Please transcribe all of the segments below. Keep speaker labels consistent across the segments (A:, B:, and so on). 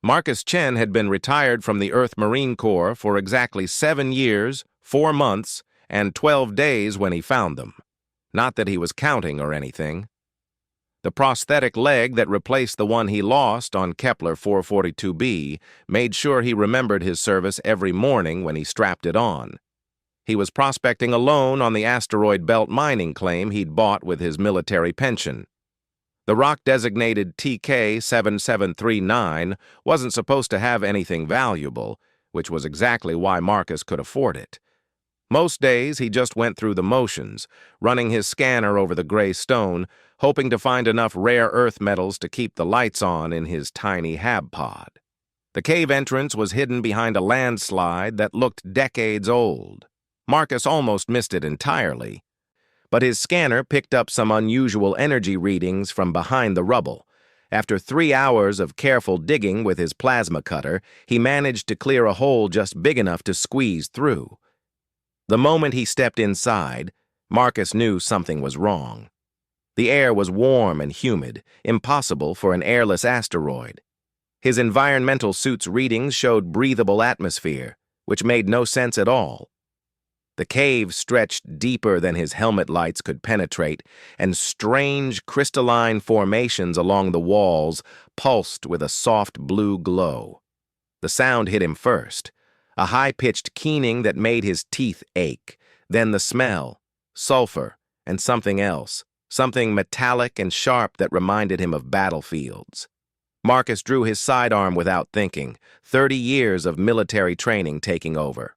A: Marcus Chen had been retired from the Earth Marine Corps for exactly 7 years, 4 months, and 12 days when he found them. Not that he was counting or anything. The prosthetic leg that replaced the one he lost on Kepler 442b made sure he remembered his service every morning when he strapped it on. He was prospecting alone on the asteroid belt mining claim he'd bought with his military pension. The rock designated TK7739 wasn't supposed to have anything valuable, which was exactly why Marcus could afford it. Most days he just went through the motions, running his scanner over the gray stone, hoping to find enough rare earth metals to keep the lights on in his tiny hab pod. The cave entrance was hidden behind a landslide that looked decades old. Marcus almost missed it entirely, but his scanner picked up some unusual energy readings from behind the rubble. After 3 hours of careful digging with his plasma cutter, he managed to clear a hole just big enough to squeeze through. The moment he stepped inside, Marcus knew something was wrong. The air was warm and humid, impossible for an airless asteroid. His environmental suit's readings showed breathable atmosphere, which made no sense at all. The cave stretched deeper than his helmet lights could penetrate, and strange crystalline formations along the walls pulsed with a soft blue glow. The sound hit him first, a high-pitched keening that made his teeth ache, then the smell, sulfur, and something else, something metallic and sharp that reminded him of battlefields. Marcus drew his sidearm without thinking, 30 years of military training taking over.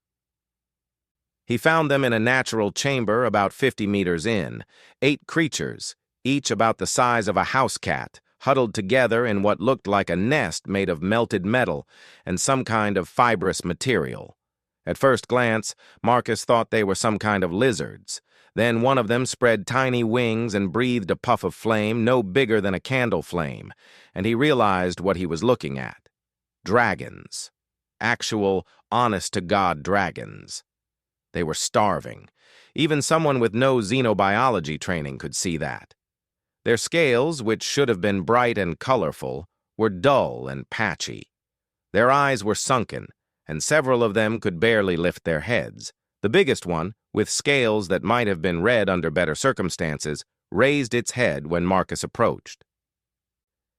A: He found them in a natural chamber about 50 meters in, 8 creatures, each about the size of a house cat, huddled together in what looked like a nest made of melted metal and some kind of fibrous material. At first glance, Marcus thought they were some kind of lizards. Then one of them spread tiny wings and breathed a puff of flame no bigger than a candle flame, and he realized what he was looking at. Dragons. Actual, honest-to-God dragons. They were starving. Even someone with no xenobiology training could see that. Their scales, which should have been bright and colorful, were dull and patchy. Their eyes were sunken, and several of them could barely lift their heads. The biggest one, with scales that might have been red under better circumstances, raised its head when Marcus approached.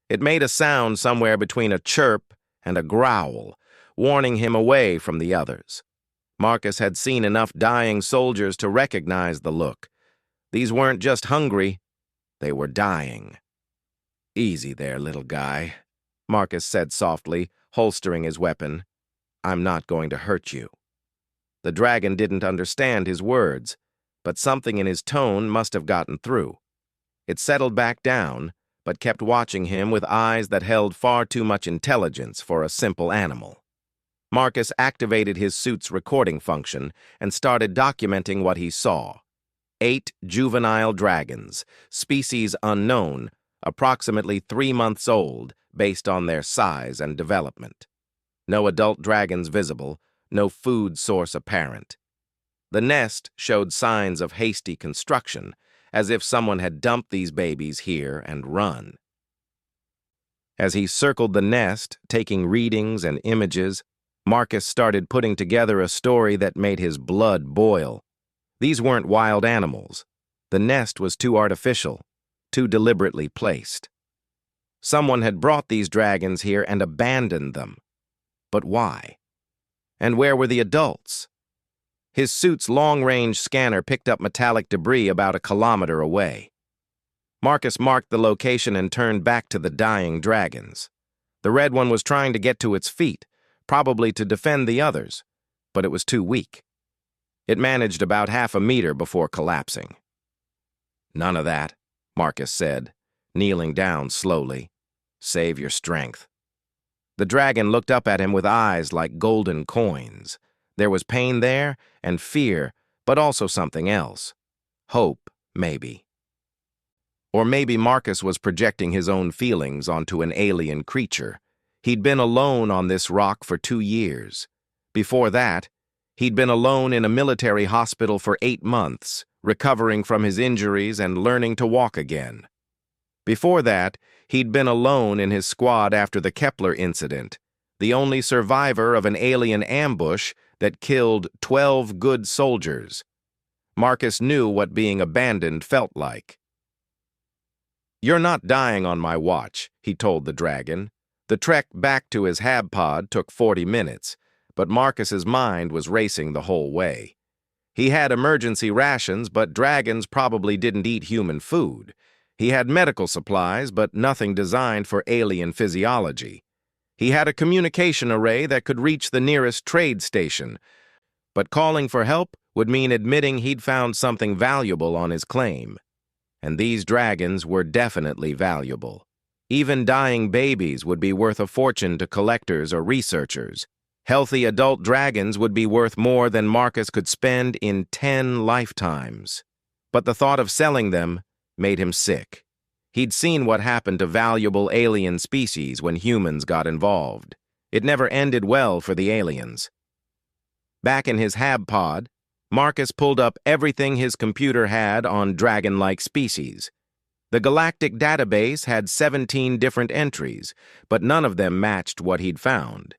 A: It made a sound somewhere between a chirp and a growl, warning him away from the others. Marcus had seen enough dying soldiers to recognize the look. These weren't just hungry, they were dying. "Easy there, little guy," Marcus said softly, holstering his weapon. "I'm not going to hurt you." The dragon didn't understand his words, but something in his tone must have gotten through. It settled back down, but kept watching him with eyes that held far too much intelligence for a simple animal. Marcus activated his suit's recording function and started documenting what he saw. 8 juvenile dragons, species unknown, approximately 3 months old, based on their size and development. No adult dragons visible, no food source apparent. The nest showed signs of hasty construction, as if someone had dumped these babies here and run. As he circled the nest, taking readings and images, Marcus started putting together a story that made his blood boil. These weren't wild animals. The nest was too artificial, too deliberately placed. Someone had brought these dragons here and abandoned them. But why? And where were the adults? His suit's long-range scanner picked up metallic debris about a kilometer away. Marcus marked the location and turned back to the dying dragons. The red one was trying to get to its feet, probably to defend the others, but it was too weak. It managed about half a meter before collapsing. "None of that," Marcus said, kneeling down slowly. "Save your strength." The dragon looked up at him with eyes like golden coins. There was pain there and fear, but also something else. Hope, maybe. Or maybe Marcus was projecting his own feelings onto an alien creature. He'd been alone on this rock for 2 years. Before that, he'd been alone in a military hospital for 8 months, recovering from his injuries and learning to walk again. Before that, he'd been alone in his squad after the Kepler incident, the only survivor of an alien ambush that killed 12 good soldiers. Marcus knew what being abandoned felt like. "You're not dying on my watch," he told the dragon. The trek back to his HAB pod took 40 minutes, but Marcus's mind was racing the whole way. He had emergency rations, but dragons probably didn't eat human food. He had medical supplies, but nothing designed for alien physiology. He had a communication array that could reach the nearest trade station, but calling for help would mean admitting he'd found something valuable on his claim. And these dragons were definitely valuable. Even dying babies would be worth a fortune to collectors or researchers. Healthy adult dragons would be worth more than Marcus could spend in 10 lifetimes. But the thought of selling them made him sick. He'd seen what happened to valuable alien species when humans got involved. It never ended well for the aliens. Back in his HAB pod, Marcus pulled up everything his computer had on dragon-like species. The Galactic database had 17 different entries, but none of them matched what he'd found.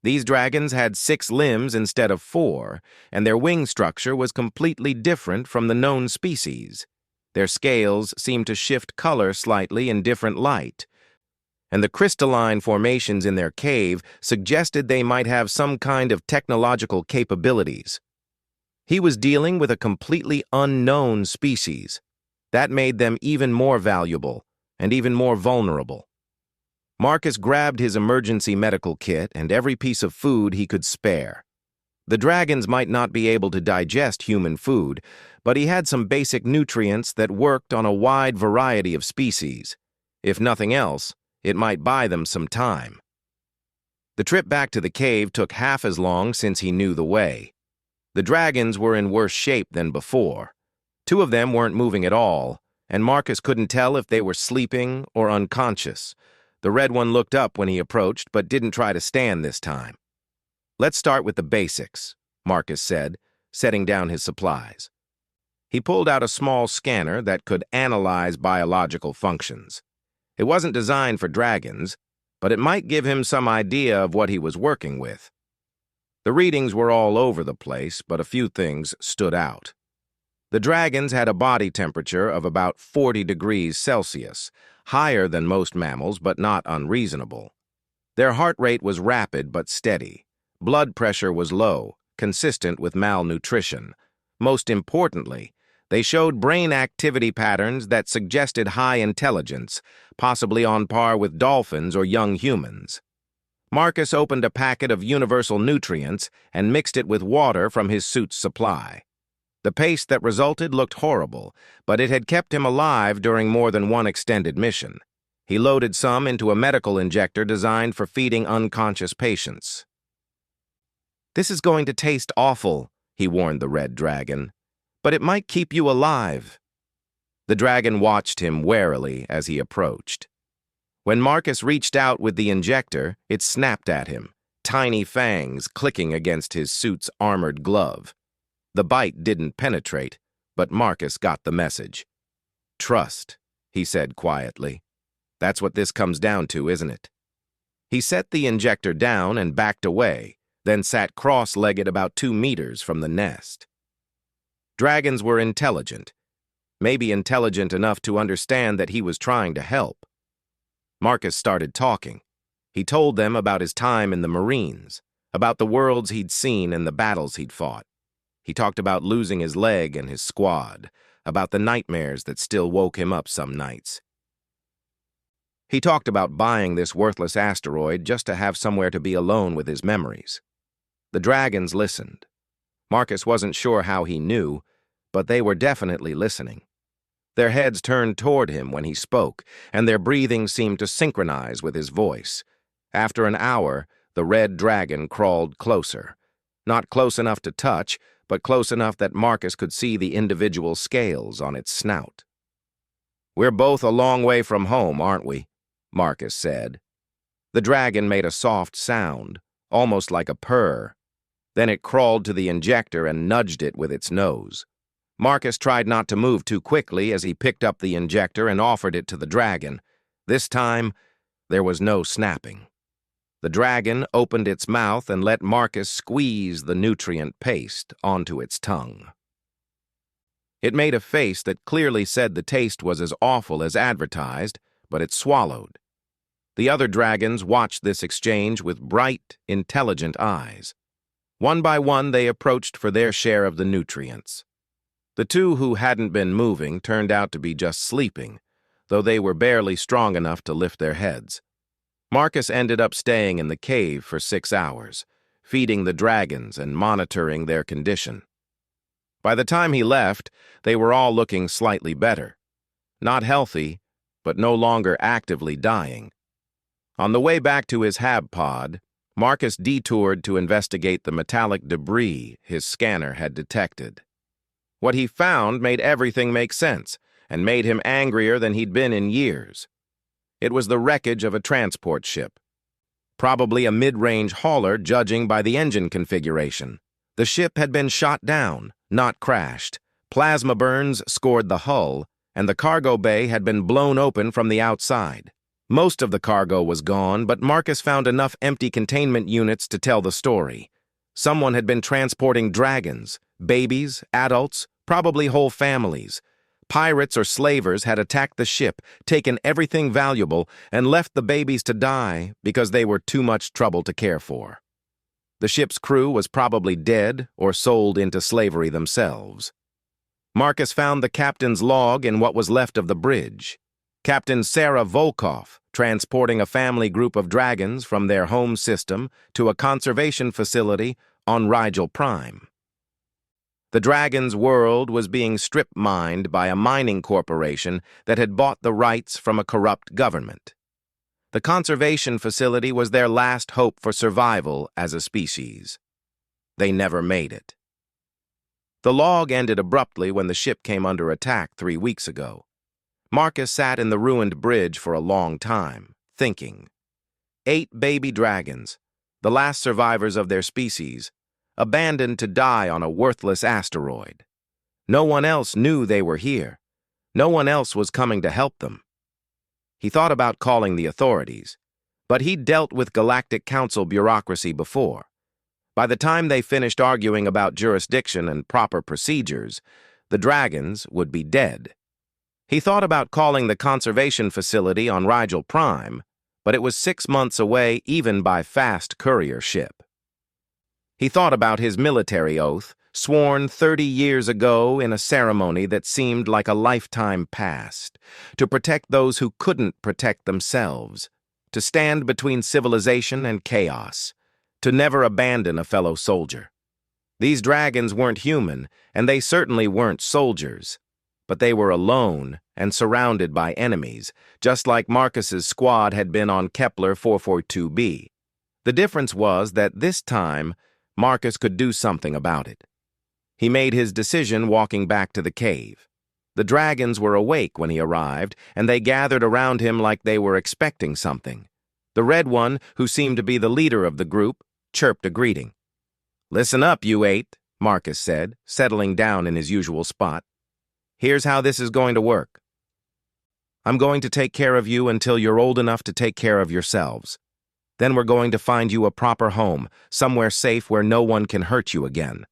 A: These dragons had 6 limbs instead of 4, and their wing structure was completely different from the known species. Their scales seemed to shift color slightly in different light, and the crystalline formations in their cave suggested they might have some kind of technological capabilities. He was dealing with a completely unknown species. That made them even more valuable and even more vulnerable. Marcus grabbed his emergency medical kit and every piece of food he could spare. The dragons might not be able to digest human food, but he had some basic nutrients that worked on a wide variety of species. If nothing else, it might buy them some time. The trip back to the cave took half as long since he knew the way. The dragons were in worse shape than before. 2 of them weren't moving at all, and Marcus couldn't tell if they were sleeping or unconscious. The red one looked up when he approached, but didn't try to stand this time. "Let's start with the basics," Marcus said, setting down his supplies. He pulled out a small scanner that could analyze biological functions. It wasn't designed for dragons, but it might give him some idea of what he was working with. The readings were all over the place, but a few things stood out. The dragons had a body temperature of about 40 degrees Celsius, higher than most mammals, but not unreasonable. Their heart rate was rapid but steady. Blood pressure was low, consistent with malnutrition. Most importantly, they showed brain activity patterns that suggested high intelligence, possibly on par with dolphins or young humans. Marcus opened a packet of universal nutrients and mixed it with water from his suit's supply. The paste that resulted looked horrible, but it had kept him alive during more than one extended mission. He loaded some into a medical injector designed for feeding unconscious patients. "This is going to taste awful," he warned the red dragon, "but it might keep you alive." The dragon watched him warily as he approached. When Marcus reached out with the injector, it snapped at him, tiny fangs clicking against his suit's armored glove. The bite didn't penetrate, but Marcus got the message. "Trust," he said quietly. "That's what this comes down to, isn't it?" He set the injector down and backed away, then sat cross-legged about 2 meters from the nest. Dragons were intelligent, maybe intelligent enough to understand that he was trying to help. Marcus started talking. He told them about his time in the Marines, about the worlds he'd seen and the battles he'd fought. He talked about losing his leg and his squad, about the nightmares that still woke him up some nights. He talked about buying this worthless asteroid just to have somewhere to be alone with his memories. The dragons listened. Marcus wasn't sure how he knew, but they were definitely listening. Their heads turned toward him when he spoke, and their breathing seemed to synchronize with his voice. After an hour, the red dragon crawled closer. Not close enough to touch, but close enough that Marcus could see the individual scales on its snout. "We're both a long way from home, aren't we?" Marcus said. The dragon made a soft sound, almost like a purr. Then it crawled to the injector and nudged it with its nose. Marcus tried not to move too quickly as he picked up the injector and offered it to the dragon. This time, there was no snapping. The dragon opened its mouth and let Marcus squeeze the nutrient paste onto its tongue. It made a face that clearly said the taste was as awful as advertised, but it swallowed. The other dragons watched this exchange with bright, intelligent eyes. One by one, they approached for their share of the nutrients. The two who hadn't been moving turned out to be just sleeping, though they were barely strong enough to lift their heads. Marcus ended up staying in the cave for 6 hours, feeding the dragons and monitoring their condition. By the time he left, they were all looking slightly better. Not healthy, but no longer actively dying. On the way back to his hab pod, Marcus detoured to investigate the metallic debris his scanner had detected. What he found made everything make sense and made him angrier than he'd been in years. It was the wreckage of a transport ship. Probably a mid-range hauler, judging by the engine configuration. The ship had been shot down, not crashed. Plasma burns scored the hull, and the cargo bay had been blown open from the outside. Most of the cargo was gone, but Marcus found enough empty containment units to tell the story. Someone had been transporting dragons, babies, adults, probably whole families. Pirates or slavers had attacked the ship, taken everything valuable, and left the babies to die because they were too much trouble to care for. The ship's crew was probably dead or sold into slavery themselves. Marcus found the captain's log in what was left of the bridge. Captain Sarah Volkov, transporting a family group of dragons from their home system to a conservation facility on Rigel Prime. The dragon's world was being strip-mined by a mining corporation that had bought the rights from a corrupt government. The conservation facility was their last hope for survival as a species. They never made it. The log ended abruptly when the ship came under attack 3 weeks ago. Marcus sat in the ruined bridge for a long time, thinking. 8 baby dragons, the last survivors of their species, abandoned to die on a worthless asteroid. No one else knew they were here. No one else was coming to help them. He thought about calling the authorities, but he'd dealt with Galactic Council bureaucracy before. By the time they finished arguing about jurisdiction and proper procedures, the dragons would be dead. He thought about calling the conservation facility on Rigel Prime, but it was 6 months away even by fast courier ship. He thought about his military oath, sworn 30 years ago in a ceremony that seemed like a lifetime past, to protect those who couldn't protect themselves, to stand between civilization and chaos, to never abandon a fellow soldier. These dragons weren't human, and they certainly weren't soldiers. But they were alone and surrounded by enemies, just like Marcus's squad had been on Kepler 442b. The difference was that this time, Marcus could do something about it. He made his decision walking back to the cave. The dragons were awake when he arrived, and they gathered around him like they were expecting something. The red one, who seemed to be the leader of the group, chirped a greeting. "Listen up, you 8, Marcus said, settling down in his usual spot. "Here's how this is going to work. I'm going to take care of you until you're old enough to take care of yourselves. Then we're going to find you a proper home, somewhere safe where no one can hurt you again."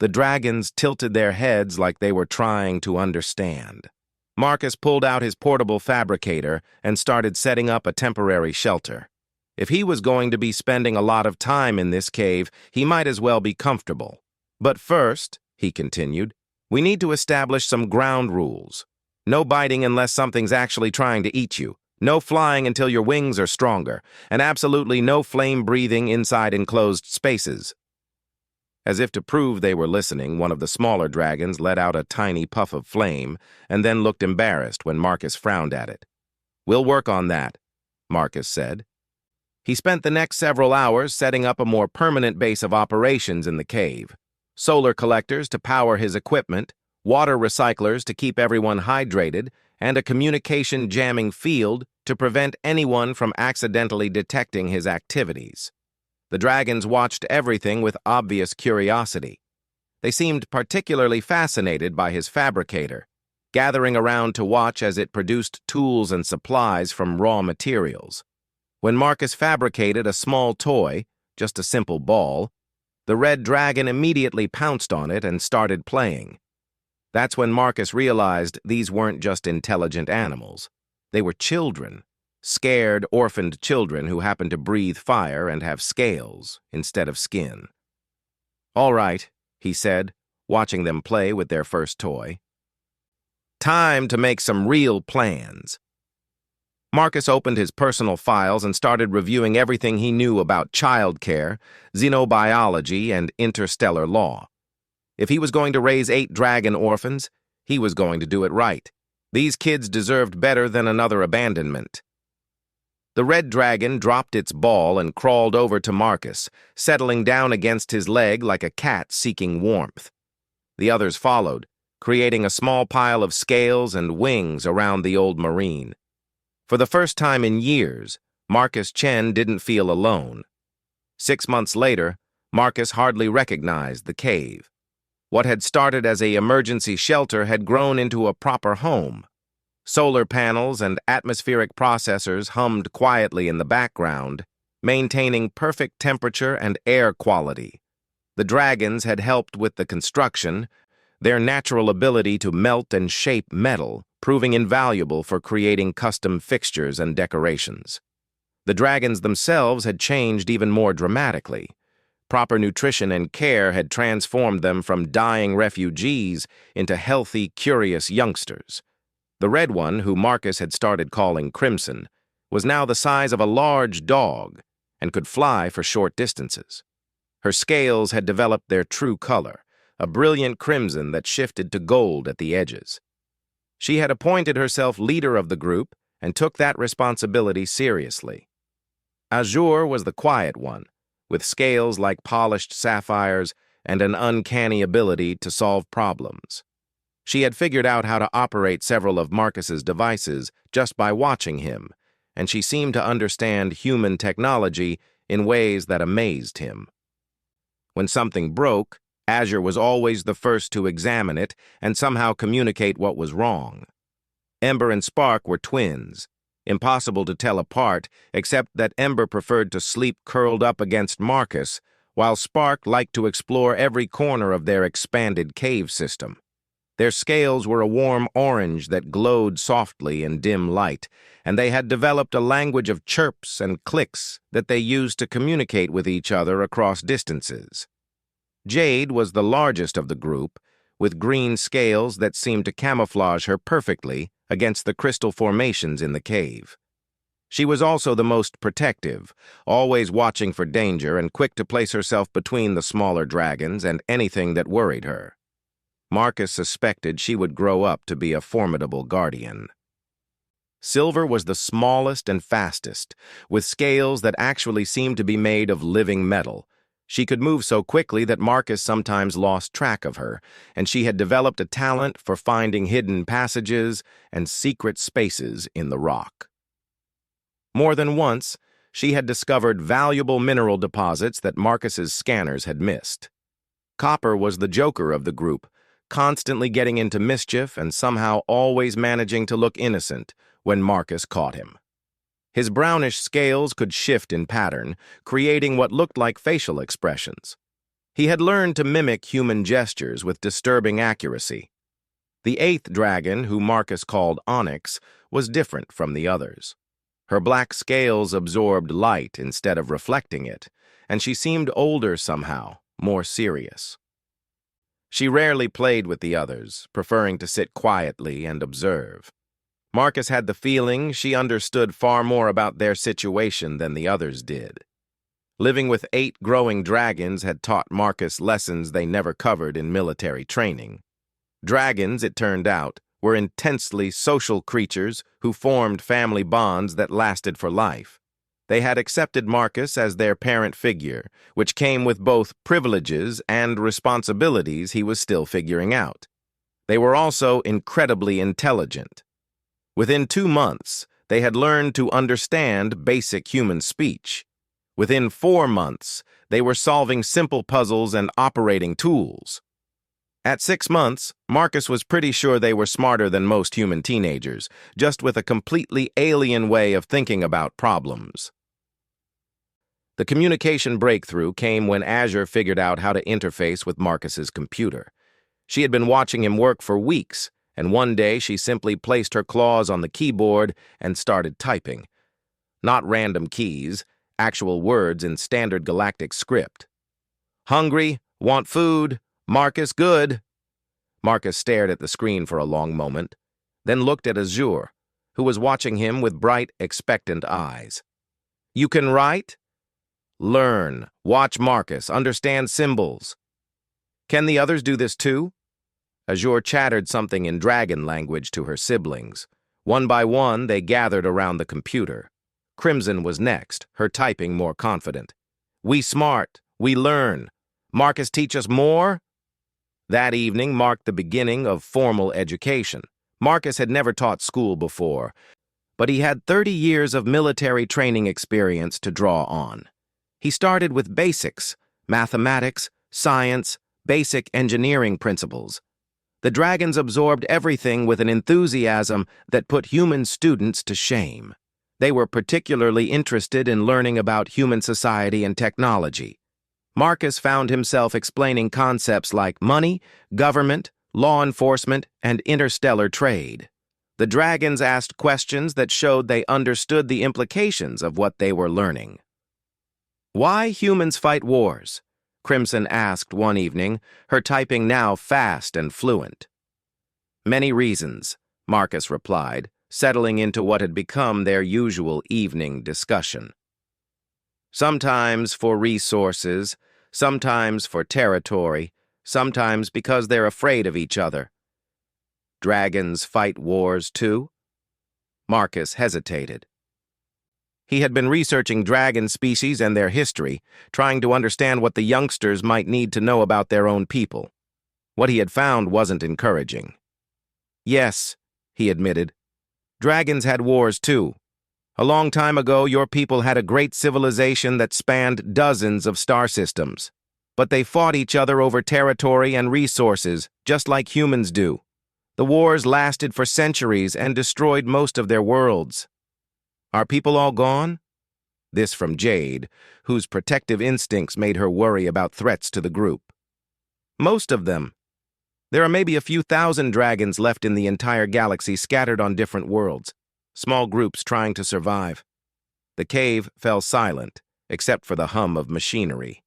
A: The dragons tilted their heads like they were trying to understand. Marcus pulled out his portable fabricator and started setting up a temporary shelter. If he was going to be spending a lot of time in this cave, he might as well be comfortable. "But first," he continued, "we need to establish some ground rules. No biting unless something's actually trying to eat you. No flying until your wings are stronger. And absolutely no flame breathing inside enclosed spaces." As if to prove they were listening, one of the smaller dragons let out a tiny puff of flame and then looked embarrassed when Marcus frowned at it. "We'll work on that," Marcus said. He spent the next several hours setting up a more permanent base of operations in the cave. Solar collectors to power his equipment, water recyclers to keep everyone hydrated, and a communication jamming field to prevent anyone from accidentally detecting his activities. The dragons watched everything with obvious curiosity. They seemed particularly fascinated by his fabricator, gathering around to watch as it produced tools and supplies from raw materials. When Marcus fabricated a small toy, just a simple ball, the red dragon immediately pounced on it and started playing. That's when Marcus realized these weren't just intelligent animals. They were children, scared, orphaned children who happened to breathe fire and have scales instead of skin. "All right," he said, watching them play with their first toy. "Time to make some real plans." Marcus opened his personal files and started reviewing everything he knew about childcare, xenobiology, and interstellar law. If he was going to raise 8 dragon orphans, he was going to do it right. These kids deserved better than another abandonment. The red dragon dropped its ball and crawled over to Marcus, settling down against his leg like a cat seeking warmth. The others followed, creating a small pile of scales and wings around the old marine. For the first time in years, Marcus Chen didn't feel alone. 6 months later, Marcus hardly recognized the cave. What had started as an emergency shelter had grown into a proper home. Solar panels and atmospheric processors hummed quietly in the background, maintaining perfect temperature and air quality. The dragons had helped with the construction, their natural ability to melt and shape metal proving invaluable for creating custom fixtures and decorations. The dragons themselves had changed even more dramatically. Proper nutrition and care had transformed them from dying refugees into healthy, curious youngsters. The red one, who Marcus had started calling Crimson, was now the size of a large dog and could fly for short distances. Her scales had developed their true color, a brilliant crimson that shifted to gold at the edges. She had appointed herself leader of the group and took that responsibility seriously. Azure was the quiet one, with scales like polished sapphires and an uncanny ability to solve problems. She had figured out how to operate several of Marcus's devices just by watching him, and she seemed to understand human technology in ways that amazed him. When something broke, Azure was always the first to examine it and somehow communicate what was wrong. Ember and Spark were twins, impossible to tell apart except that Ember preferred to sleep curled up against Marcus, while Spark liked to explore every corner of their expanded cave system. Their scales were a warm orange that glowed softly in dim light, and they had developed a language of chirps and clicks that they used to communicate with each other across distances. Jade was the largest of the group, with green scales that seemed to camouflage her perfectly against the crystal formations in the cave. She was also the most protective, always watching for danger and quick to place herself between the smaller dragons and anything that worried her. Marcus suspected she would grow up to be a formidable guardian. Silver was the smallest and fastest, with scales that actually seemed to be made of living metal. She could move so quickly that Marcus sometimes lost track of her, and she had developed a talent for finding hidden passages and secret spaces in the rock. More than once, she had discovered valuable mineral deposits that Marcus's scanners had missed. Copper was the joker of the group, constantly getting into mischief and somehow always managing to look innocent when Marcus caught him. His brownish scales could shift in pattern, creating what looked like facial expressions. He had learned to mimic human gestures with disturbing accuracy. The 8th dragon, who Marcus called Onyx, was different from the others. Her black scales absorbed light instead of reflecting it, and she seemed older somehow, more serious. She rarely played with the others, preferring to sit quietly and observe. Marcus had the feeling she understood far more about their situation than the others did. Living with 8 growing dragons had taught Marcus lessons they never covered in military training. Dragons, it turned out, were intensely social creatures who formed family bonds that lasted for life. They had accepted Marcus as their parent figure, which came with both privileges and responsibilities he was still figuring out. They were also incredibly intelligent. Within 2 months, they had learned to understand basic human speech. Within 4 months, they were solving simple puzzles and operating tools. At 6 months, Marcus was pretty sure they were smarter than most human teenagers, just with a completely alien way of thinking about problems. The communication breakthrough came when Azure figured out how to interface with Marcus's computer. She had been watching him work for weeks, and one day she simply placed her claws on the keyboard and started typing. Not random keys, actual words in standard galactic script. "Hungry? Want food? Marcus, good." Marcus stared at the screen for a long moment, then looked at Azure, who was watching him with bright, expectant eyes. "You can write? Learn. Watch Marcus. Understand symbols." "Can the others do this too?" Azure chattered something in dragon language to her siblings. One by one, they gathered around the computer. Crimson was next, her typing more confident. "We smart. We learn. Marcus teach us more?" That evening marked the beginning of formal education. Marcus had never taught school before, but he had 30 years of military training experience to draw on. He started with basics, mathematics, science, basic engineering principles. The dragons absorbed everything with an enthusiasm that put human students to shame. They were particularly interested in learning about human society and technology. Marcus found himself explaining concepts like money, government, law enforcement, and interstellar trade. The dragons asked questions that showed they understood the implications of what they were learning. "Why humans fight wars?" Crimson asked one evening, her typing now fast and fluent. "Many reasons," Marcus replied, settling into what had become their usual evening discussion. "Sometimes for resources, sometimes for territory, sometimes because they're afraid of each other." "Dragons fight wars too?" Marcus hesitated. He had been researching dragon species and their history, trying to understand what the youngsters might need to know about their own people. What he had found wasn't encouraging. "Yes," he admitted. "Dragons had wars too. A long time ago, your people had a great civilization that spanned dozens of star systems. But they fought each other over territory and resources, just like humans do. The wars lasted for centuries and destroyed most of their worlds. Are people all gone?" This from Jade, whose protective instincts made her worry about threats to the group. "Most of them. There are maybe a few thousand dragons left in the entire galaxy scattered on different worlds, small groups trying to survive." The cave fell silent, except for the hum of machinery.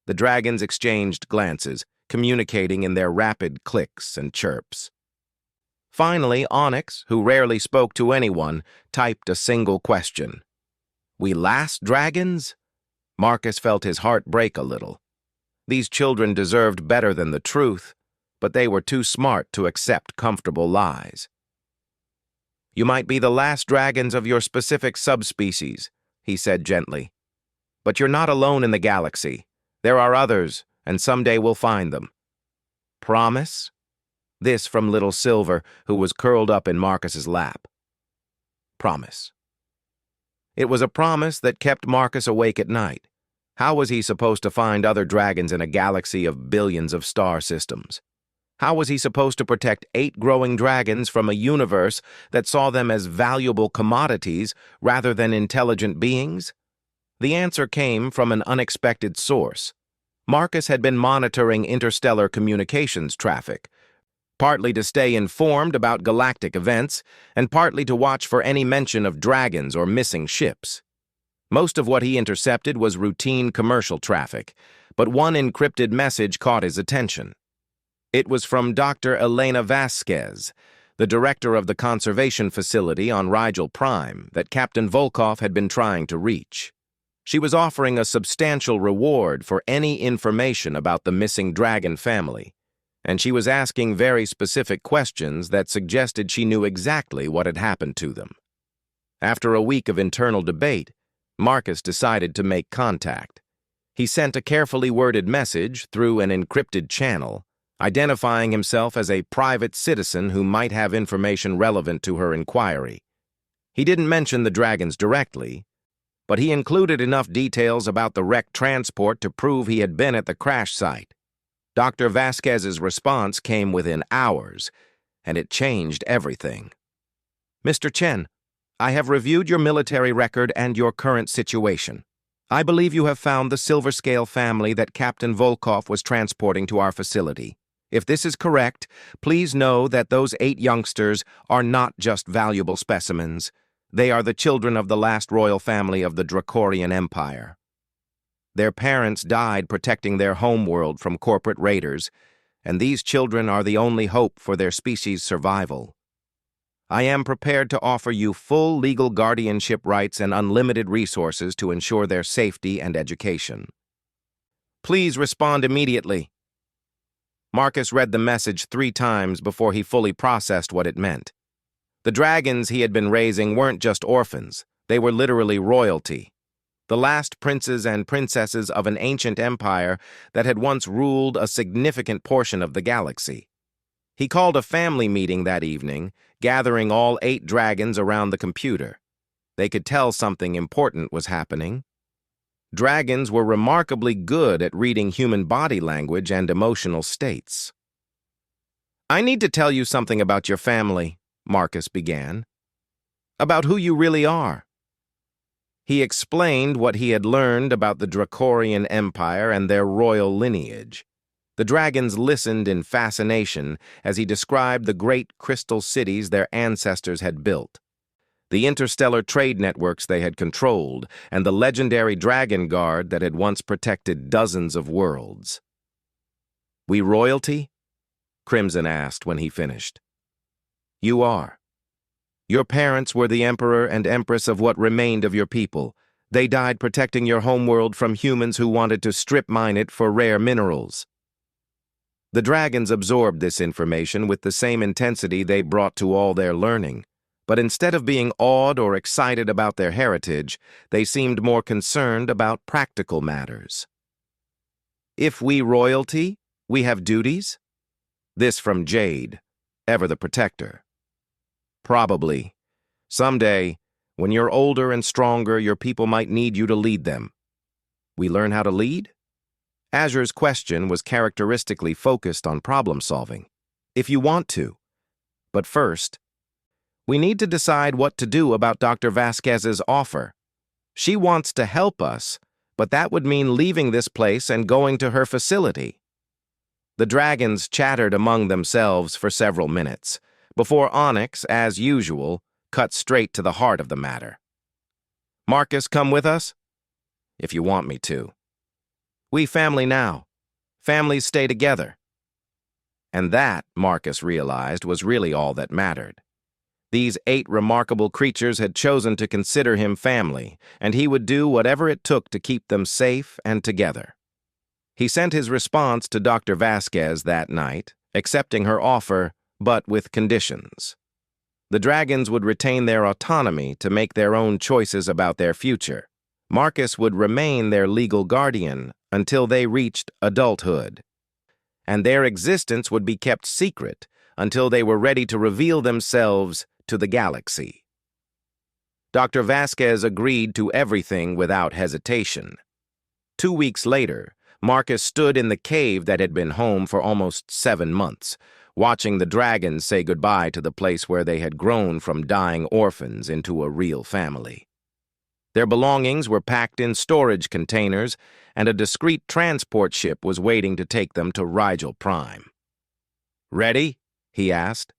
A: The dragons exchanged glances, communicating in their rapid clicks and chirps. Finally, Onyx, who rarely spoke to anyone, typed a single question. "We last dragons?" Marcus felt his heart break a little. These children deserved better than the truth, but they were too smart to accept comfortable lies. "You might be the last dragons of your specific subspecies," he said gently. "But you're not alone in the galaxy. There are others, and someday we'll find them." "Promise?" This from Little Silver, who was curled up in Marcus's lap. "Promise." It was a promise that kept Marcus awake at night. How was he supposed to find other dragons in a galaxy of billions of star systems? How was he supposed to protect 8 growing dragons from a universe that saw them as valuable commodities rather than intelligent beings? The answer came from an unexpected source. Marcus had been monitoring interstellar communications traffic, partly to stay informed about galactic events, and partly to watch for any mention of dragons or missing ships. Most of what he intercepted was routine commercial traffic, but one encrypted message caught his attention. It was from Dr. Elena Vasquez, the director of the conservation facility on Rigel Prime that Captain Volkov had been trying to reach. She was offering a substantial reward for any information about the missing dragon family, and she was asking very specific questions that suggested she knew exactly what had happened to them. After a week of internal debate, Marcus decided to make contact. He sent a carefully worded message through an encrypted channel, identifying himself as a private citizen who might have information relevant to her inquiry. He didn't mention the dragons directly, but he included enough details about the wrecked transport to prove he had been at the crash site. Dr. Vasquez's response came within hours, and it changed everything. "Mr. Chen, I have reviewed your military record and your current situation. I believe you have found the silver scale family that Captain Volkov was transporting to our facility. If this is correct, please know that those 8 youngsters are not just valuable specimens. They are the children of the last royal family of the Dracorian Empire. Their parents died protecting their homeworld from corporate raiders, and these children are the only hope for their species' survival. I am prepared to offer you full legal guardianship rights and unlimited resources to ensure their safety and education. Please respond immediately. Marcus read the message 3 times before he fully processed what it meant. The dragons he had been raising weren't just orphans, they were literally royalty. The last princes and princesses of an ancient empire that had once ruled a significant portion of the galaxy. He called a family meeting that evening, gathering all 8 dragons around the computer. They could tell something important was happening. Dragons were remarkably good at reading human body language and emotional states. I need to tell you something about your family, Marcus began. About who you really are. He explained what he had learned about the Dracorian Empire and their royal lineage. The dragons listened in fascination as he described the great crystal cities their ancestors had built, the interstellar trade networks they had controlled, and the legendary Dragon Guard that had once protected dozens of worlds. We royalty? Crimson asked when he finished. You are. Your parents were the emperor and empress of what remained of your people. They died protecting your homeworld from humans who wanted to strip mine it for rare minerals. The dragons absorbed this information with the same intensity they brought to all their learning, but instead of being awed or excited about their heritage, they seemed more concerned about practical matters. If we royalty, we have duties? This from Jade, ever the protector. Probably. Someday, when you're older and stronger, your people might need you to lead them. We learn how to lead? Azure's question was characteristically focused on problem-solving. If you want to. But first, we need to decide what to do about Dr. Vasquez's offer. She wants to help us, but that would mean leaving this place and going to her facility. The dragons chattered among themselves for several minutes, before Onyx, as usual, cut straight to the heart of the matter. Marcus, come with us? If you want me to. We family now. Families stay together. And that, Marcus realized, was really all that mattered. These 8 remarkable creatures had chosen to consider him family, and he would do whatever it took to keep them safe and together. He sent his response to Dr. Vasquez that night, accepting her offer, but with conditions. The dragons would retain their autonomy to make their own choices about their future. Marcus would remain their legal guardian until they reached adulthood, and their existence would be kept secret until they were ready to reveal themselves to the galaxy. Dr. Vasquez agreed to everything without hesitation. 2 weeks later, Marcus stood in the cave that had been home for almost 7 months, watching the dragons say goodbye to the place where they had grown from dying orphans into a real family. Their belongings were packed in storage containers, and a discreet transport ship was waiting to take them to Rigel Prime. Ready? He asked.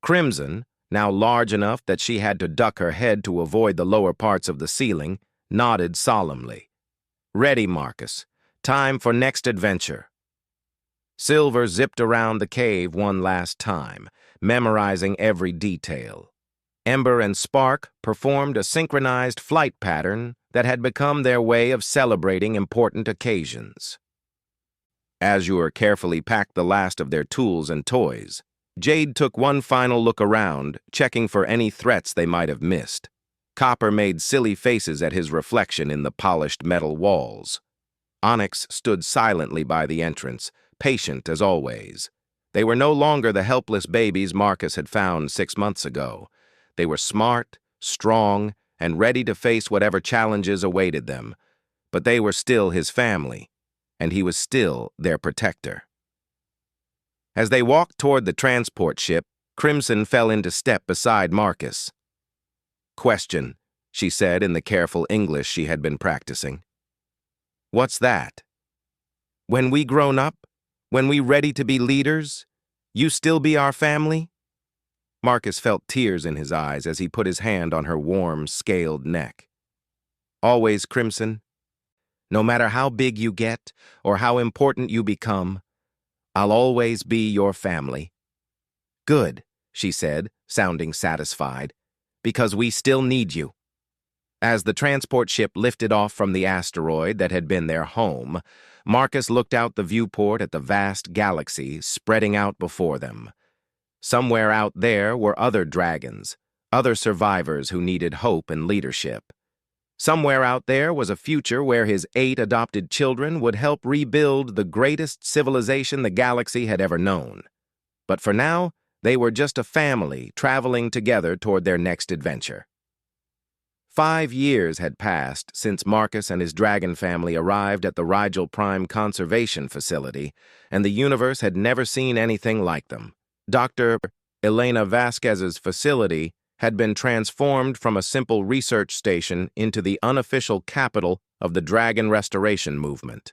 A: Crimson, now large enough that she had to duck her head to avoid the lower parts of the ceiling, nodded solemnly. Ready, Marcus. Time for next adventure. Silver zipped around the cave one last time, memorizing every detail. Ember and Spark performed a synchronized flight pattern that had become their way of celebrating important occasions. Azure carefully packed the last of their tools and toys. Jade took one final look around, checking for any threats they might have missed. Copper made silly faces at his reflection in the polished metal walls. Onyx stood silently by the entrance, patient as always. They were no longer the helpless babies Marcus had found 6 months ago. They were smart, strong, and ready to face whatever challenges awaited them. But they were still his family, and he was still their protector. As they walked toward the transport ship, Crimson fell into step beside Marcus. Question, she said in the careful English she had been practicing. What's that? When we grown up, when we ready to be leaders, you still be our family? Marcus felt tears in his eyes as he put his hand on her warm, scaled neck. Always, Crimson, no matter how big you get or how important you become, I'll always be your family. Good, she said, sounding satisfied, because we still need you. As the transport ship lifted off from the asteroid that had been their home, Marcus looked out the viewport at the vast galaxy spreading out before them. Somewhere out there were other dragons, other survivors who needed hope and leadership. Somewhere out there was a future where his 8 adopted children would help rebuild the greatest civilization the galaxy had ever known. But for now, they were just a family traveling together toward their next adventure. 5 years had passed since Marcus and his dragon family arrived at the Rigel Prime Conservation Facility, and the universe had never seen anything like them. Dr. Elena Vasquez's facility had been transformed from a simple research station into the unofficial capital of the Dragon Restoration Movement.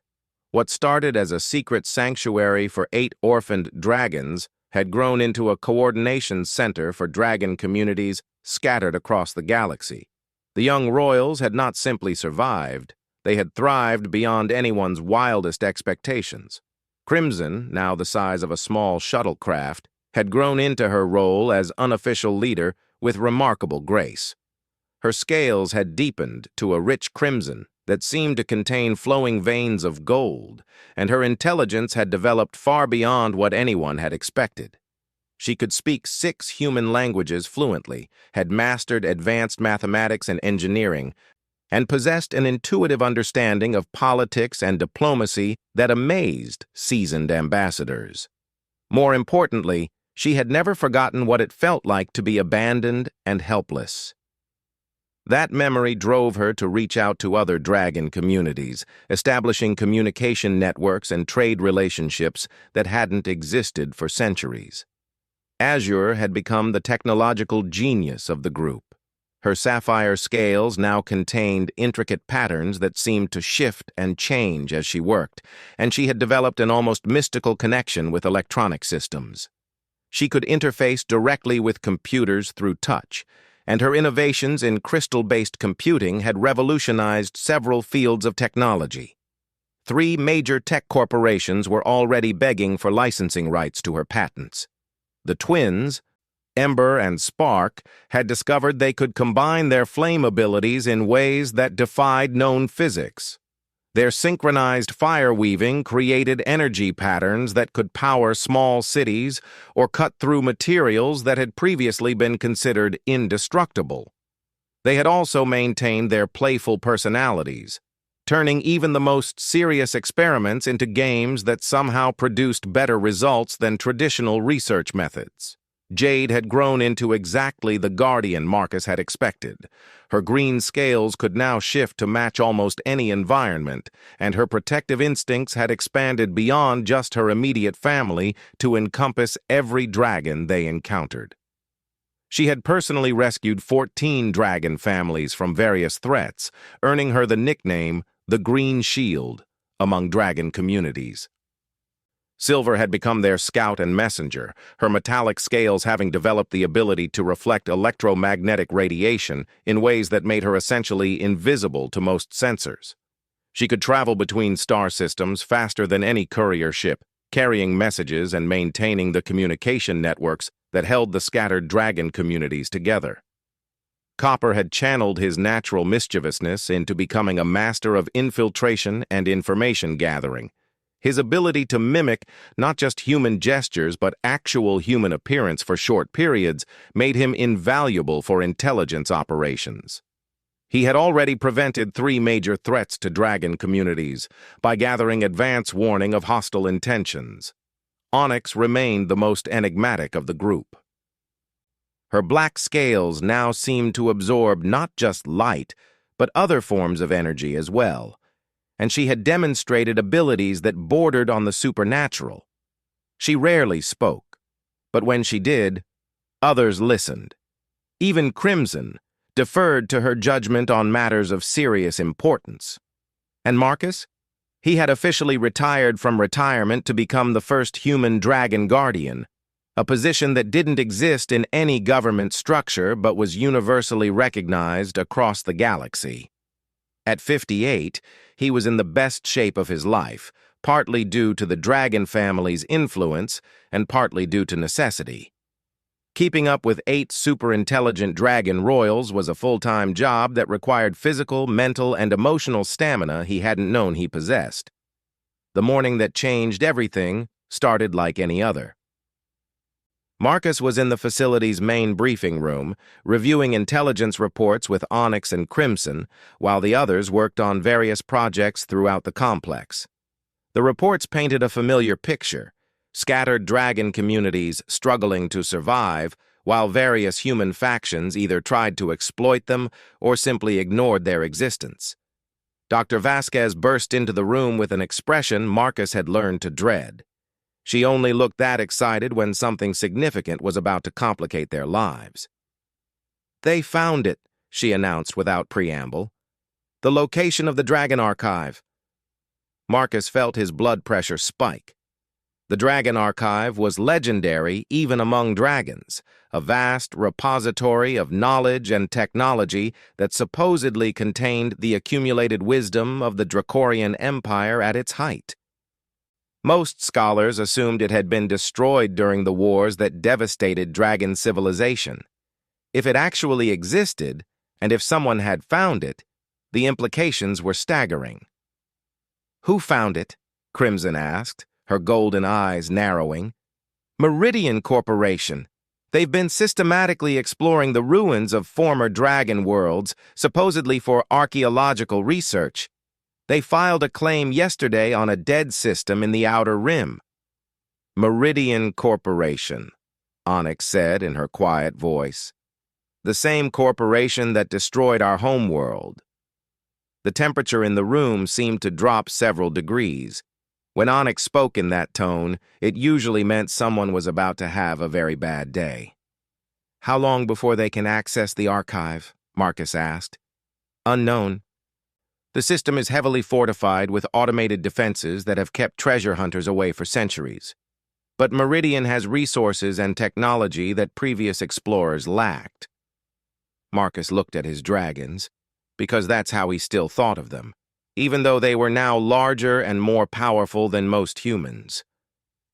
A: What started as a secret sanctuary for 8 orphaned dragons had grown into a coordination center for dragon communities scattered across the galaxy. The young royals had not simply survived, they had thrived beyond anyone's wildest expectations. Crimson, now the size of a small shuttlecraft, had grown into her role as unofficial leader with remarkable grace. Her scales had deepened to a rich crimson that seemed to contain flowing veins of gold, and her intelligence had developed far beyond what anyone had expected. She could speak 6 human languages fluently, had mastered advanced mathematics and engineering, and possessed an intuitive understanding of politics and diplomacy that amazed seasoned ambassadors. More importantly, she had never forgotten what it felt like to be abandoned and helpless. That memory drove her to reach out to other dragon communities, establishing communication networks and trade relationships that hadn't existed for centuries. Azure had become the technological genius of the group. Her sapphire scales now contained intricate patterns that seemed to shift and change as she worked, and she had developed an almost mystical connection with electronic systems. She could interface directly with computers through touch, and her innovations in crystal-based computing had revolutionized several fields of technology. 3 major tech corporations were already begging for licensing rights to her patents. The twins, Ember and Spark, had discovered they could combine their flame abilities in ways that defied known physics. Their synchronized fire weaving created energy patterns that could power small cities or cut through materials that had previously been considered indestructible. They had also maintained their playful personalities, turning even the most serious experiments into games that somehow produced better results than traditional research methods. Jade had grown into exactly the guardian Marcus had expected. Her green scales could now shift to match almost any environment, and her protective instincts had expanded beyond just her immediate family to encompass every dragon they encountered. She had personally rescued 14 dragon families from various threats, earning her the nickname the Green Shield among dragon communities. Silver had become their scout and messenger, her metallic scales having developed the ability to reflect electromagnetic radiation in ways that made her essentially invisible to most sensors. She could travel between star systems faster than any courier ship, carrying messages and maintaining the communication networks that held the scattered dragon communities together. Copper had channeled his natural mischievousness into becoming a master of infiltration and information gathering. His ability to mimic not just human gestures but actual human appearance for short periods made him invaluable for intelligence operations. He had already prevented 3 major threats to dragon communities by gathering advance warning of hostile intentions. Onyx remained the most enigmatic of the group. Her black scales now seemed to absorb not just light, but other forms of energy as well, and she had demonstrated abilities that bordered on the supernatural. She rarely spoke, but when she did, others listened. Even Crimson deferred to her judgment on matters of serious importance. And Marcus? He had officially retired from retirement to become the first human dragon guardian, a position that didn't exist in any government structure but was universally recognized across the galaxy. At 58, he was in the best shape of his life, partly due to the dragon family's influence and partly due to necessity. Keeping up with 8 super-intelligent dragon royals was a full-time job that required physical, mental, and emotional stamina he hadn't known he possessed. The morning that changed everything started like any other. Marcus was in the facility's main briefing room, reviewing intelligence reports with Onyx and Crimson, while the others worked on various projects throughout the complex. The reports painted a familiar picture: scattered dragon communities struggling to survive, while various human factions either tried to exploit them or simply ignored their existence. Dr. Vasquez burst into the room with an expression Marcus had learned to dread. She only looked that excited when something significant was about to complicate their lives. "They found it," she announced without preamble. "The location of the Dragon Archive." Marcus felt his blood pressure spike. The Dragon Archive was legendary even among dragons, a vast repository of knowledge and technology that supposedly contained the accumulated wisdom of the Dracorian Empire at its height. Most scholars assumed it had been destroyed during the wars that devastated dragon civilization. If it actually existed, and if someone had found it, the implications were staggering. "Who found it?" Crimson asked, her golden eyes narrowing. "Meridian Corporation. They've been systematically exploring the ruins of former dragon worlds, supposedly for archaeological research. They filed a claim yesterday on a dead system in the Outer Rim." "Meridian Corporation," Onyx said in her quiet voice. "The same corporation that destroyed our homeworld." The temperature in the room seemed to drop several degrees. When Onyx spoke in that tone, it usually meant someone was about to have a very bad day. "How long before they can access the archive?" Marcus asked. "Unknown. The system is heavily fortified with automated defenses that have kept treasure hunters away for centuries. But Meridian has resources and technology that previous explorers lacked." Marcus looked at his dragons, because that's how he still thought of them, even though they were now larger and more powerful than most humans.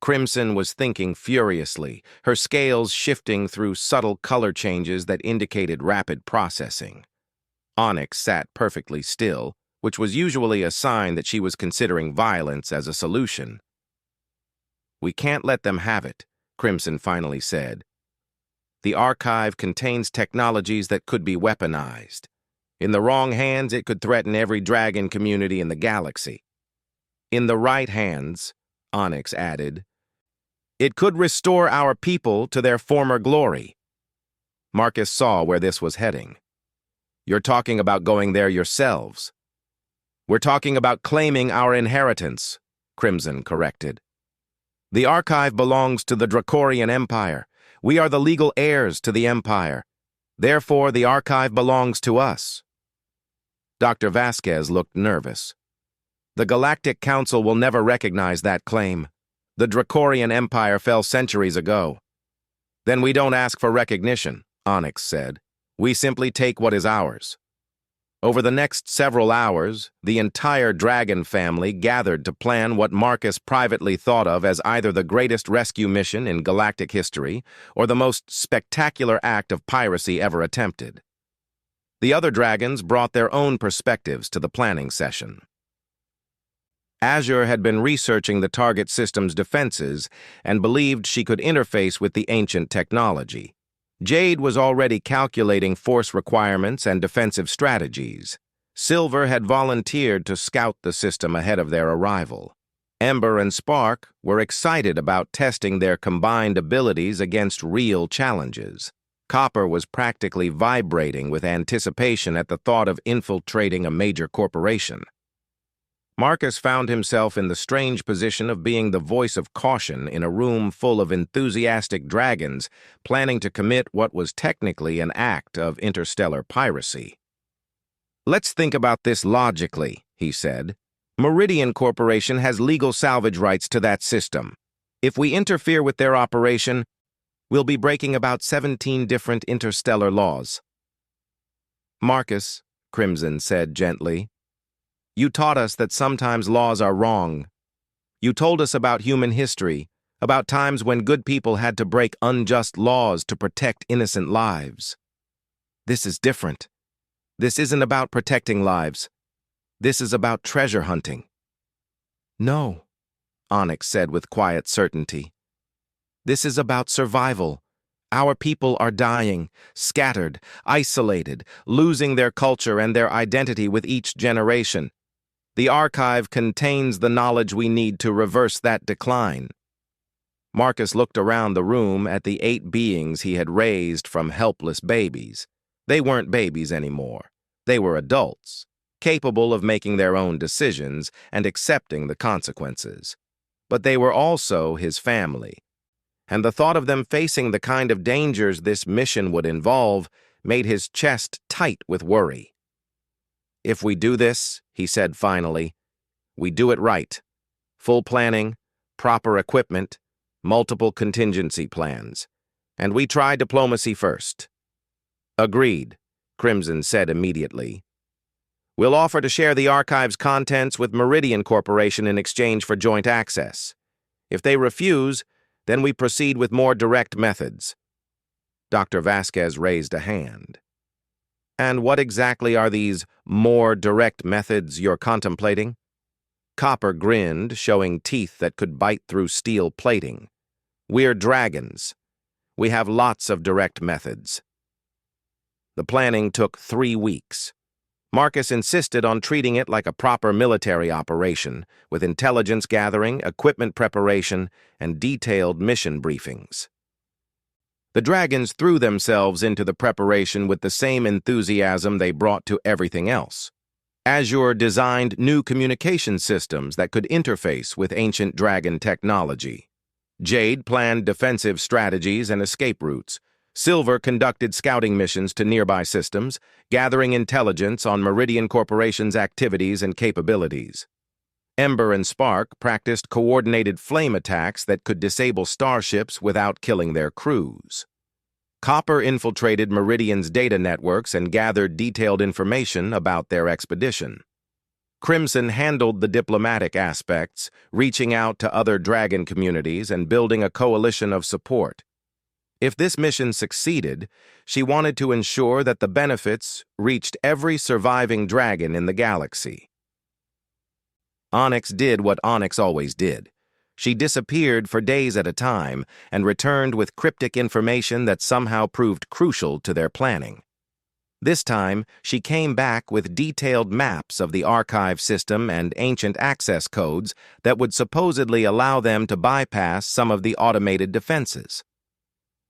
A: Crimson was thinking furiously, her scales shifting through subtle color changes that indicated rapid processing. Onyx sat perfectly still, which was usually a sign that she was considering violence as a solution. "We can't let them have it," Crimson finally said. "The archive contains technologies that could be weaponized. In the wrong hands, it could threaten every dragon community in the galaxy. In the right hands," Onyx added, "it could restore our people to their former glory." Marcus saw where this was heading. "You're talking about going there yourselves." "We're talking about claiming our inheritance," Crimson corrected. "The archive belongs to the Dracorian Empire. We are the legal heirs to the Empire. Therefore, the archive belongs to us." Dr. Vasquez looked nervous. "The Galactic Council will never recognize that claim. The Dracorian Empire fell centuries ago." "Then we don't ask for recognition," Onyx said. "We simply take what is ours." Over the next several hours, the entire dragon family gathered to plan what Marcus privately thought of as either the greatest rescue mission in galactic history or the most spectacular act of piracy ever attempted. The other dragons brought their own perspectives to the planning session. Azure had been researching the target system's defenses and believed she could interface with the ancient technology. Jade was already calculating force requirements and defensive strategies. Silver had volunteered to scout the system ahead of their arrival. Ember and Spark were excited about testing their combined abilities against real challenges. Copper was practically vibrating with anticipation at the thought of infiltrating a major corporation. Marcus found himself in the strange position of being the voice of caution in a room full of enthusiastic dragons planning to commit what was technically an act of interstellar piracy. "Let's think about this logically," he said. Meridian Corporation has legal salvage rights to that system. If we interfere with their operation, we'll be breaking about 17 different interstellar laws. Marcus, Crimson said gently, you taught us that sometimes laws are wrong. You told us about human history, about times when good people had to break unjust laws to protect innocent lives. This is different. This isn't about protecting lives. This is about treasure hunting. No, Onyx said with quiet certainty. This is about survival. Our people are dying, scattered, isolated, losing their culture and their identity with each generation. The archive contains the knowledge we need to reverse that decline. Marcus looked around the room at the 8 beings he had raised from helpless babies. They weren't babies anymore. They were adults, capable of making their own decisions and accepting the consequences. But they were also his family, and the thought of them facing the kind of dangers this mission would involve made his chest tight with worry. If we do this, he said finally, we do it right. Full planning, proper equipment, multiple contingency plans. And we try diplomacy first. Agreed, Crimson said immediately. We'll offer to share the archive's contents with Meridian Corporation in exchange for joint access. If they refuse, then we proceed with more direct methods. Dr. Vasquez raised a hand. And what exactly are these more direct methods you're contemplating? Copper grinned, showing teeth that could bite through steel plating. We're dragons. We have lots of direct methods. The planning took 3 weeks. Marcus insisted on treating it like a proper military operation, with intelligence gathering, equipment preparation, and detailed mission briefings. The dragons threw themselves into the preparation with the same enthusiasm they brought to everything else. Azure designed new communication systems that could interface with ancient dragon technology. Jade planned defensive strategies and escape routes. Silver conducted scouting missions to nearby systems, gathering intelligence on Meridian Corporation's activities and capabilities. Ember and Spark practiced coordinated flame attacks that could disable starships without killing their crews. Copper infiltrated Meridian's data networks and gathered detailed information about their expedition. Crimson handled the diplomatic aspects, reaching out to other dragon communities and building a coalition of support. If this mission succeeded, she wanted to ensure that the benefits reached every surviving dragon in the galaxy. Onyx did what Onyx always did. She disappeared for days at a time and returned with cryptic information that somehow proved crucial to their planning. This time, she came back with detailed maps of the archive system and ancient access codes that would supposedly allow them to bypass some of the automated defenses.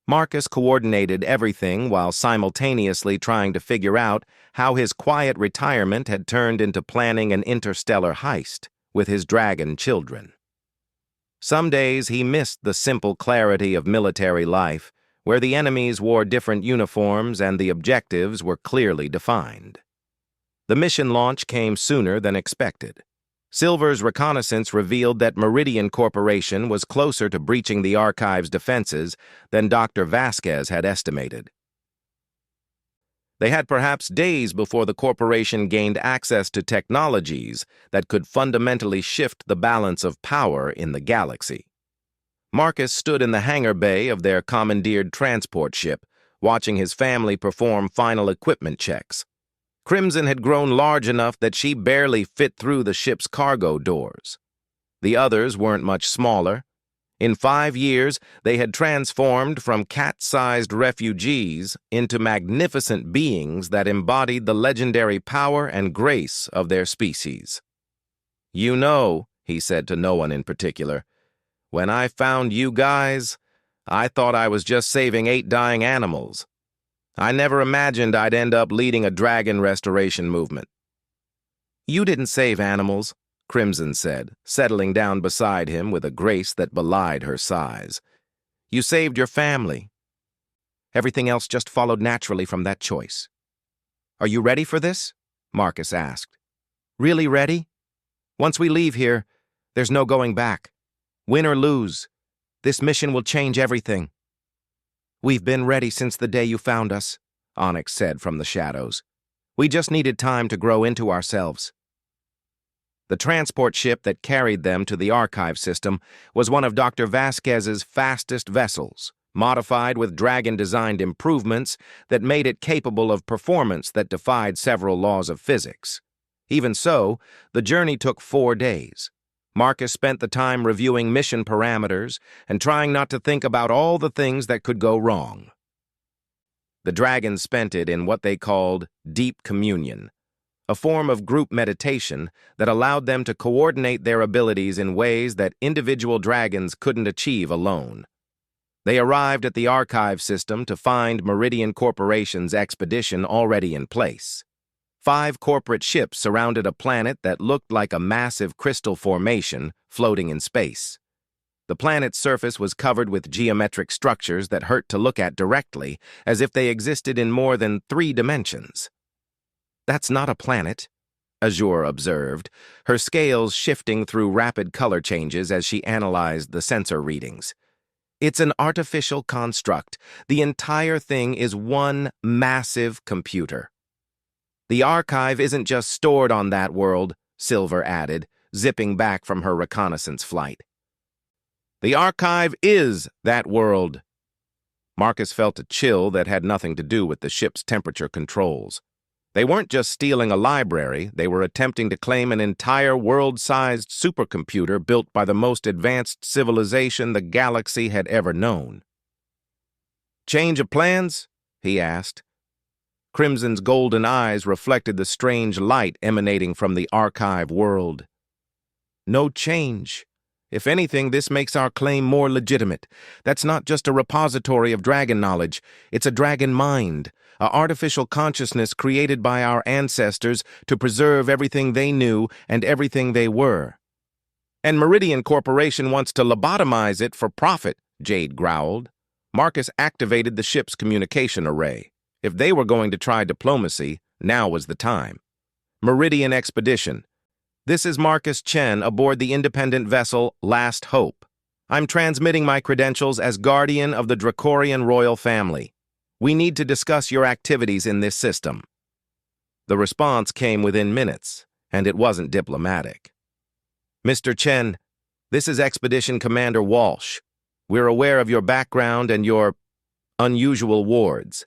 A: Marcus coordinated everything while simultaneously trying to figure out how his quiet retirement had turned into planning an interstellar heist with his dragon children. Some days he missed the simple clarity of military life, where the enemies wore different uniforms and the objectives were clearly defined. The mission launch came sooner than expected. Silver's reconnaissance revealed that Meridian Corporation was closer to breaching the archive's defenses than Dr. Vasquez had estimated. They had perhaps days before the corporation gained access to technologies that could fundamentally shift the balance of power in the galaxy. Marcus stood in the hangar bay of their commandeered transport ship, watching his family perform final equipment checks. Crimson had grown large enough that she barely fit through the ship's cargo doors. The others weren't much smaller. In 5 years, they had transformed from cat-sized refugees into magnificent beings that embodied the legendary power and grace of their species. "You know," he said to no one in particular, "when I found you guys, I thought I was just saving 8 dying animals. I never imagined I'd end up leading a dragon restoration movement." "You didn't save animals," Crimson said, settling down beside him with a grace that belied her size. "You saved your family. Everything else just followed naturally from that choice." "Are you ready for this?" Marcus asked. "Really ready?" Once we leave here, there's no going back. Win or lose, this mission will change everything. We've been ready since the day you found us, Onyx said from the shadows. We just needed time to grow into ourselves. The transport ship that carried them to the archive system was one of Dr. Vasquez's fastest vessels, modified with Dragon-designed improvements that made it capable of performance that defied several laws of physics. Even so, the journey took 4 days. Marcus spent the time reviewing mission parameters and trying not to think about all the things that could go wrong. The Dragons spent it in what they called deep communion, a form of group meditation that allowed them to coordinate their abilities in ways that individual dragons couldn't achieve alone. They arrived at the archive system to find Meridian Corporation's expedition already in place. 5 corporate ships surrounded a planet that looked like a massive crystal formation floating in space. The planet's surface was covered with geometric structures that hurt to look at directly, as if they existed in more than 3 dimensions. That's not a planet, Azure observed, her scales shifting through rapid color changes as she analyzed the sensor readings. It's an artificial construct. The entire thing is one massive computer. The archive isn't just stored on that world, Silver added, zipping back from her reconnaissance flight. The archive is that world. Marcus felt a chill that had nothing to do with the ship's temperature controls. They weren't just stealing a library, they were attempting to claim an entire world-sized supercomputer built by the most advanced civilization the galaxy had ever known. Change of plans? He asked. Crimson's golden eyes reflected the strange light emanating from the archive world. No change. If anything, this makes our claim more legitimate. That's not just a repository of dragon knowledge, it's a dragon mind, an artificial consciousness created by our ancestors to preserve everything they knew and everything they were. And Meridian Corporation wants to lobotomize it for profit, Jade growled. Marcus activated the ship's communication array. If they were going to try diplomacy, now was the time. Meridian Expedition. This is Marcus Chen aboard the independent vessel Last Hope. I'm transmitting my credentials as guardian of the Dracorian royal family. We need to discuss your activities in this system. The response came within minutes, and it wasn't diplomatic. Mr. Chen, this is Expedition Commander Walsh. We're aware of your background and your unusual wards.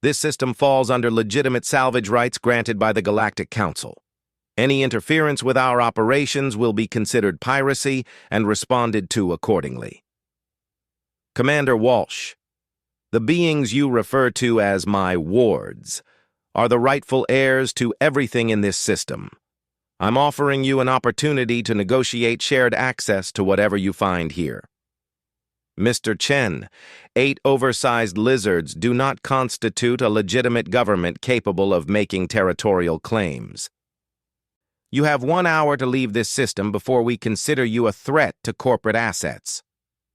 A: This system falls under legitimate salvage rights granted by the Galactic Council. Any interference with our operations will be considered piracy and responded to accordingly. Commander Walsh, the beings you refer to as my wards are the rightful heirs to everything in this system. I'm offering you an opportunity to negotiate shared access to whatever you find here. Mr. Chen, 8 oversized lizards do not constitute a legitimate government capable of making territorial claims. You have 1 hour to leave this system before we consider you a threat to corporate assets.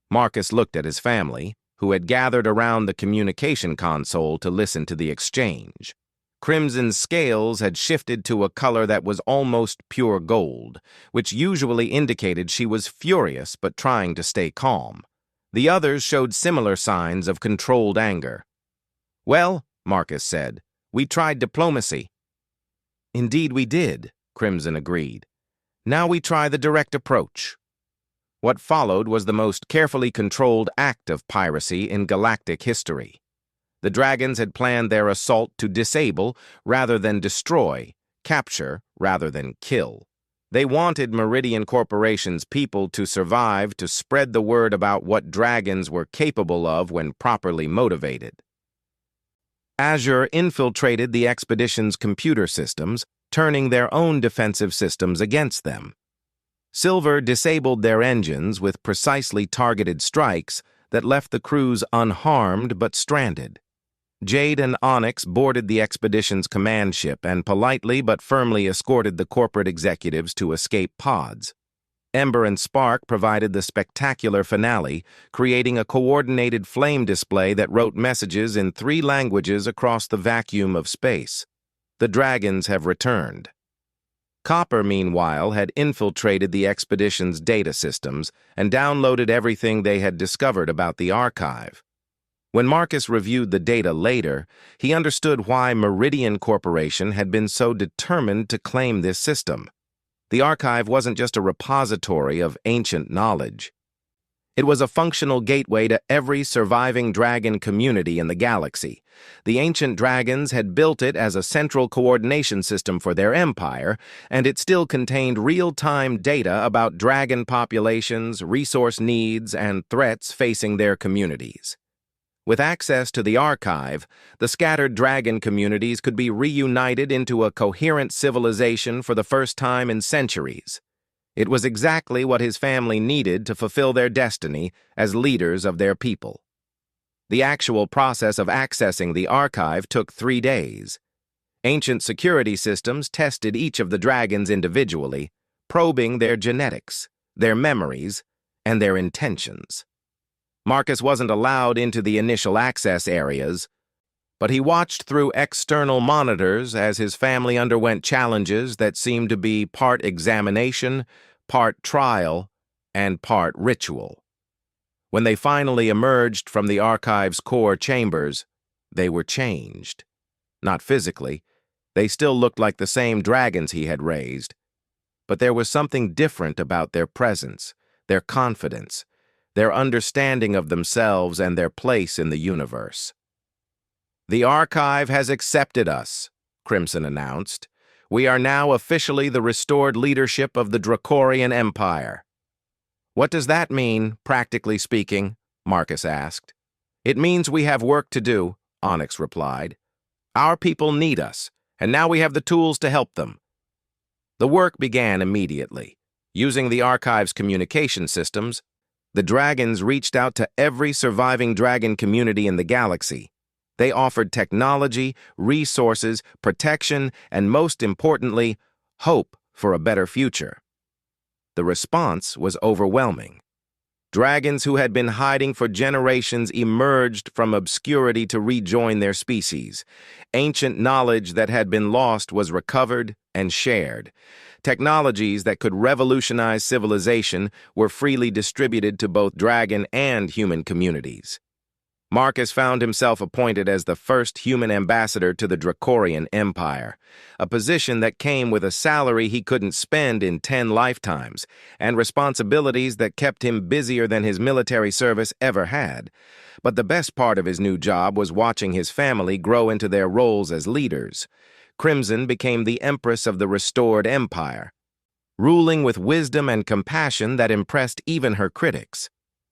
A: Marcus looked at his family, who had gathered around the communication console to listen to the exchange. Crimson's scales had shifted to a color that was almost pure gold, which usually indicated she was furious but trying to stay calm. The others showed similar signs of controlled anger. Well, Marcus said, we tried diplomacy. Indeed we did, Crimson agreed. Now we try the direct approach. What followed was the most carefully controlled act of piracy in galactic history. The dragons had planned their assault to disable rather than destroy, capture rather than kill. They wanted Meridian Corporation's people to survive to spread the word about what dragons were capable of when properly motivated. Azure infiltrated the expedition's computer systems, turning their own defensive systems against them. Silver disabled their engines with precisely targeted strikes that left the crews unharmed but stranded. Jade and Onyx boarded the expedition's command ship and politely but firmly escorted the corporate executives to escape pods. Ember and Spark provided the spectacular finale, creating a coordinated flame display that wrote messages in 3 languages across the vacuum of space. The dragons have returned. Copper, meanwhile, had infiltrated the expedition's data systems and downloaded everything they had discovered about the archive. When Marcus reviewed the data later, he understood why Meridian Corporation had been so determined to claim this system. The archive wasn't just a repository of ancient knowledge. It was a functional gateway to every surviving dragon community in the galaxy. The ancient dragons had built it as a central coordination system for their empire, and it still contained real-time data about dragon populations, resource needs, and threats facing their communities. With access to the archive, the scattered dragon communities could be reunited into a coherent civilization for the first time in centuries. It was exactly what his family needed to fulfill their destiny as leaders of their people. The actual process of accessing the archive took 3 days. Ancient security systems tested each of the dragons individually, probing their genetics, their memories, and their intentions. Marcus wasn't allowed into the initial access areas, but he watched through external monitors as his family underwent challenges that seemed to be part examination, part trial, and part ritual. When they finally emerged from the archive's core chambers, they were changed. Not physically. They still looked like the same dragons he had raised. But there was something different about their presence, their confidence, their understanding of themselves and their place in the universe. "The archive has accepted us," Crimson announced. "We are now officially the restored leadership of the Dracorian Empire." "What does that mean, practically speaking?" Marcus asked. "It means we have work to do," Onyx replied. "Our people need us, and now we have the tools to help them." The work began immediately. Using the archive's communication systems, the dragons reached out to every surviving dragon community in the galaxy. They offered technology, resources, protection, and most importantly, hope for a better future. The response was overwhelming. Dragons who had been hiding for generations emerged from obscurity to rejoin their species. Ancient knowledge that had been lost was recovered and shared. Technologies that could revolutionize civilization were freely distributed to both dragon and human communities. Marcus found himself appointed as the first human ambassador to the Dracorian Empire, a position that came with a salary he couldn't spend in 10 lifetimes, and responsibilities that kept him busier than his military service ever had. But the best part of his new job was watching his family grow into their roles as leaders. Crimson became the Empress of the restored empire, ruling with wisdom and compassion that impressed even her critics.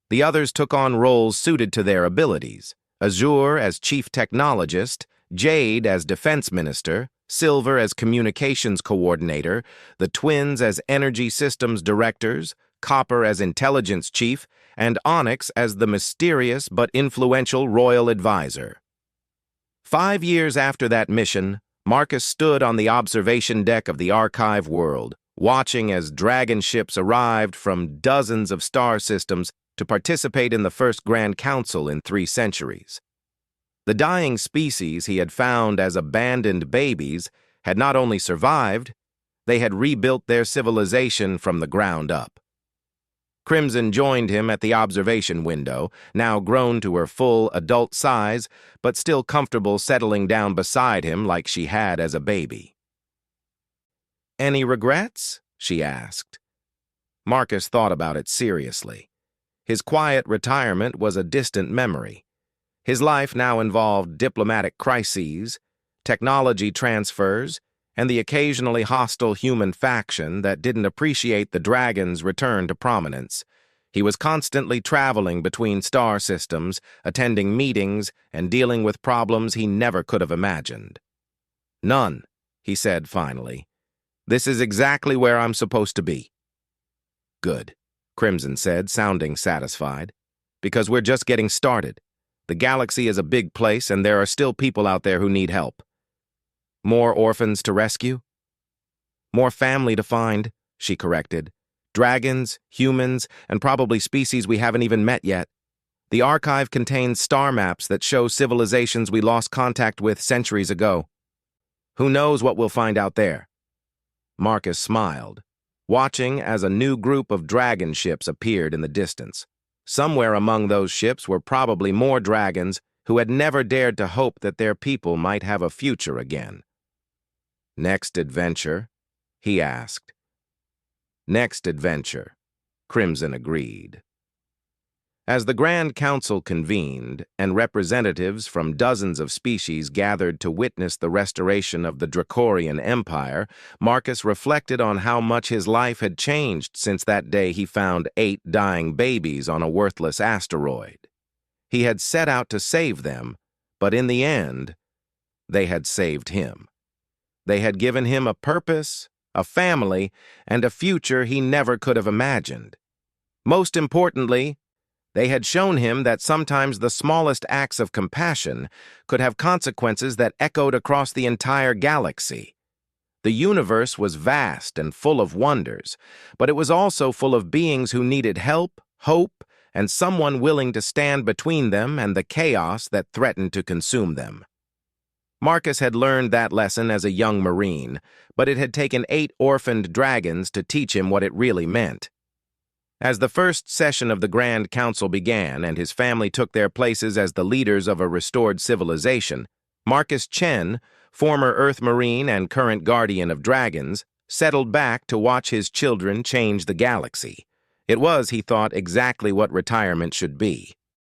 A: The others took on roles suited to their abilities: Azure as chief technologist, Jade as defense minister, Silver as communications coordinator, the twins as energy systems directors, Copper as intelligence chief, and Onyx as the mysterious but influential royal advisor. 5 years after that mission, Marcus stood on the observation deck of the archive world, watching as dragon ships arrived from dozens of star systems to participate in the first Grand Council in 3 centuries. The dying species he had found as abandoned babies had not only survived, they had rebuilt their civilization from the ground up. Crimson joined him at the observation window, now grown to her full adult size, but still comfortable settling down beside him like she had as a baby. "Any regrets?" she asked. Marcus thought about it seriously. His quiet retirement was a distant memory. His life now involved diplomatic crises, technology transfers, and the occasionally hostile human faction that didn't appreciate the dragon's return to prominence. He was constantly traveling between star systems, attending meetings, and dealing with problems he never could have imagined. "None," he said finally. "This is exactly where I'm supposed to be." "Good," Crimson said, sounding satisfied. "Because we're just getting started. The galaxy is a big place, and there are still people out there who need help." "More orphans to rescue?" "More family to find," she corrected. "Dragons, humans, and probably species we haven't even met yet. The archive contains star maps that show civilizations we lost contact with centuries ago. Who knows what we'll find out there?" Marcus smiled, watching as a new group of dragon ships appeared in the distance. Somewhere among those ships were probably more dragons who had never dared to hope that their people might have a future again. "Next adventure?" he asked. "Next adventure," Crimson agreed. As the Grand Council convened and representatives from dozens of species gathered to witness the restoration of the Dracorian Empire, Marcus reflected on how much his life had changed since that day he found 8 dying babies on a worthless asteroid. He had set out to save them, but in the end, they had saved him. They had given him a purpose, a family, and a future he never could have imagined. Most importantly, they had shown him that sometimes the smallest acts of compassion could have consequences that echoed across the entire galaxy. The universe was vast and full of wonders, but it was also full of beings who needed help, hope, and someone willing to stand between them and the chaos that threatened to consume them. Marcus had learned that lesson as a young Marine, but it had taken 8 orphaned dragons to teach him what it really meant. As the first session of the Grand Council began and his family took their places as the leaders of a restored civilization, Marcus Chen, former Earth Marine and current Guardian of Dragons, settled back to watch his children change the galaxy. It was, he thought, exactly what retirement should be.